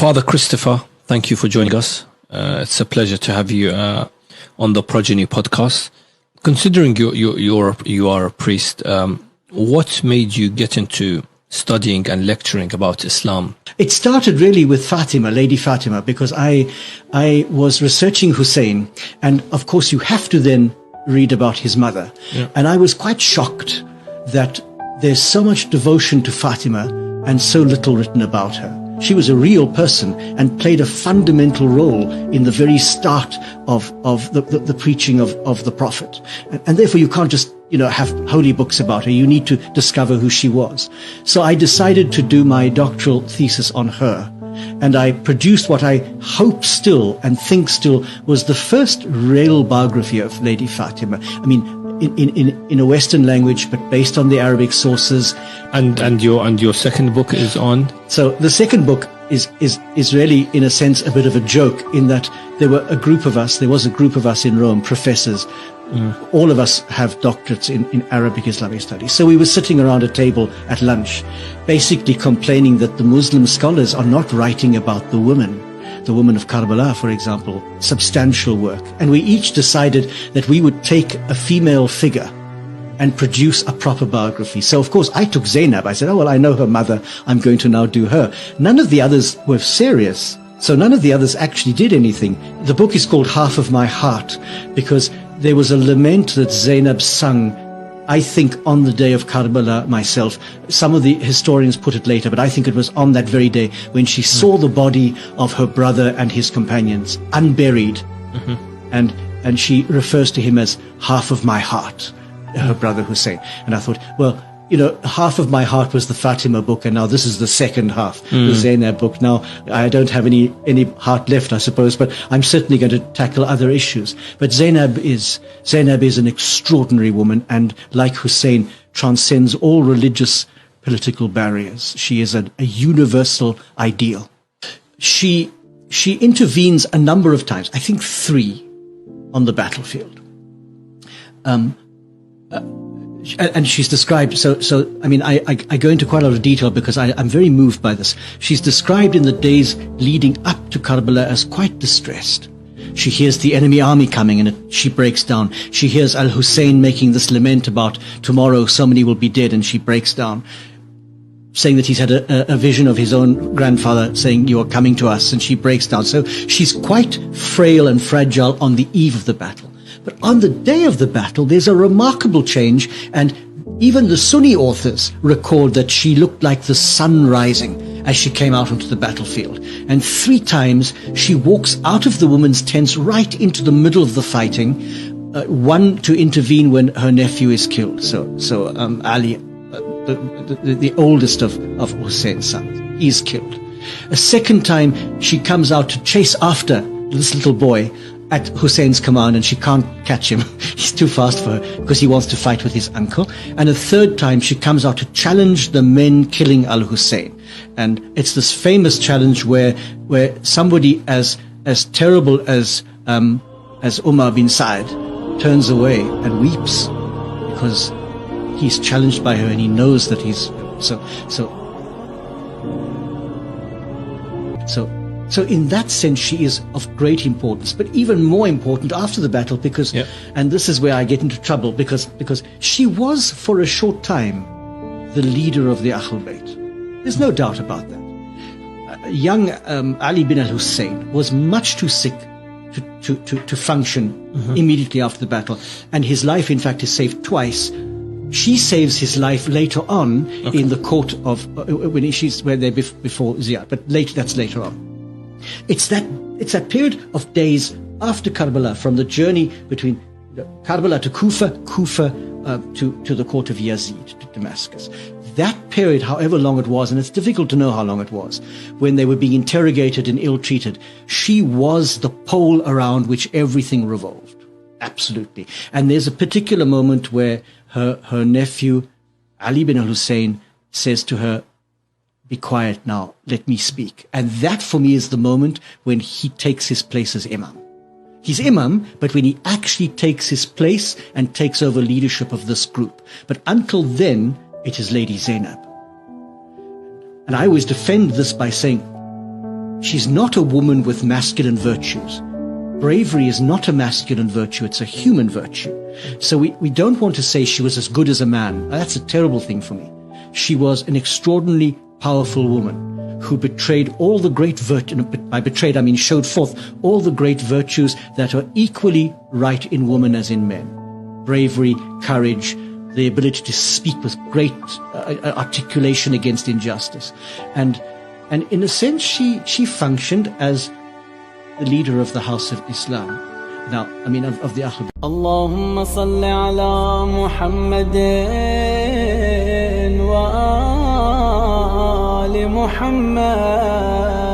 Father Christopher, thank you for joining us. It's a pleasure to have you on the Progeny podcast. Considering you are a priest, what made you get into studying and lecturing about Islam? It started really with Fatima, Lady Fatima, because I was researching Hussein, and of course you have to then read about his mother. Yeah. And I was quite shocked that there's so much devotion to Fatima and so little written about her. She was a real person and played a fundamental role in the very start of the preaching of the Prophet. And therefore you can't just, have holy books about her. You need to discover who she was. So I decided to do my doctoral thesis on her. And I produced what I hope still and think still was the first real biography of Lady Fatima. I mean, in a Western language, but based on the Arabic sources. And your second book is on? So the second book is really, in a sense, a bit of a joke, in that there was a group of us in Rome, professors. All of us have doctorates in Arabic Islamic studies. So we were sitting around a table at lunch, basically complaining that the Muslim scholars are not writing about the women of Karbala, for example, substantial work. And we each decided that we would take a female figure and produce a proper biography. So, of course, I took Zainab. I said, oh, well, I know her mother. I'm going to now do her. None of the others were serious. So none of the others actually did anything. The book is called Half of My Heart because there was a lament that Zainab sung, I think, on the day of Karbala myself. Some of the historians put it later, but I think it was on that very day when she saw the body of her brother and his companions unburied. And she refers to him as half of my heart, her brother Hussein. And I thought, well, half of my heart was the Fatima book, and now this is the second half, the Zainab book. Now, I don't have any heart left, I suppose, but I'm certainly going to tackle other issues. But Zainab is an extraordinary woman, and like Hussein, transcends all religious, political barriers. She is a universal ideal. She intervenes a number of times, I think 3, on the battlefield. And she's described, I mean, I go into quite a lot of detail because I'm very moved by this. She's described in the days leading up to Karbala as quite distressed. She hears the enemy army coming and she breaks down. She hears Al-Hussein making this lament about tomorrow so many will be dead, and she breaks down, saying that he's had a vision of his own grandfather saying, you are coming to us, and she breaks down. So she's quite frail and fragile on the eve of the battle. But on the day of the battle, there's a remarkable change, and even the Sunni authors record that she looked like the sun rising as she came out onto the battlefield. And 3 times she walks out of the women's tents right into the middle of the fighting, one to intervene when her nephew is killed. So Ali, the oldest of Hussein's sons, he's killed. A second time she comes out to chase after this little boy at Hussein's command, and she can't catch him. He's too fast for her because he wants to fight with his uncle. And a third time she comes out to challenge the men killing Al-Hussein. And it's this famous challenge where somebody as terrible as Umar bin Sa'd turns away and weeps because he's challenged by her and he knows that he's So in that sense, she is of great importance, but even more important after the battle because, and this is where I get into trouble, because she was for a short time the leader of the Ahl Bayt. There's no doubt about that. Young Ali bin al-Hussein was much too sick to function immediately after the battle, and his life, in fact, is saved twice. She saves his life later on in the court of when they're before Ziyad, but that's later on. It's that period of days after Karbala, from the journey between Karbala to Kufa to the court of Yazid, to Damascus. That period, however long it was, and it's difficult to know how long it was, when they were being interrogated and ill-treated, she was the pole around which everything revolved. Absolutely. And there's a particular moment where her nephew, Ali bin al-Hussein, says to her, be quiet now, let me speak. And that for me is the moment when he takes his place as Imam. He's Imam, but when he actually takes his place and takes over leadership of this group. But until then, it is Lady Zainab. And I always defend this by saying, She's not a woman with masculine virtues. Bravery is not a masculine virtue, it's a human virtue. So we don't want to say she was as good as a man. That's a terrible thing for me. She was an extraordinarily powerful woman who betrayed all the great virtues, by betrayed I mean showed forth all the great virtues that are equally right in women as in men. Bravery, courage, the ability to speak with great articulation against injustice. And in a sense, she functioned as the leader of the House of Islam. Now, I mean, of the Ahl. اللهم صل على محمد وآل محمد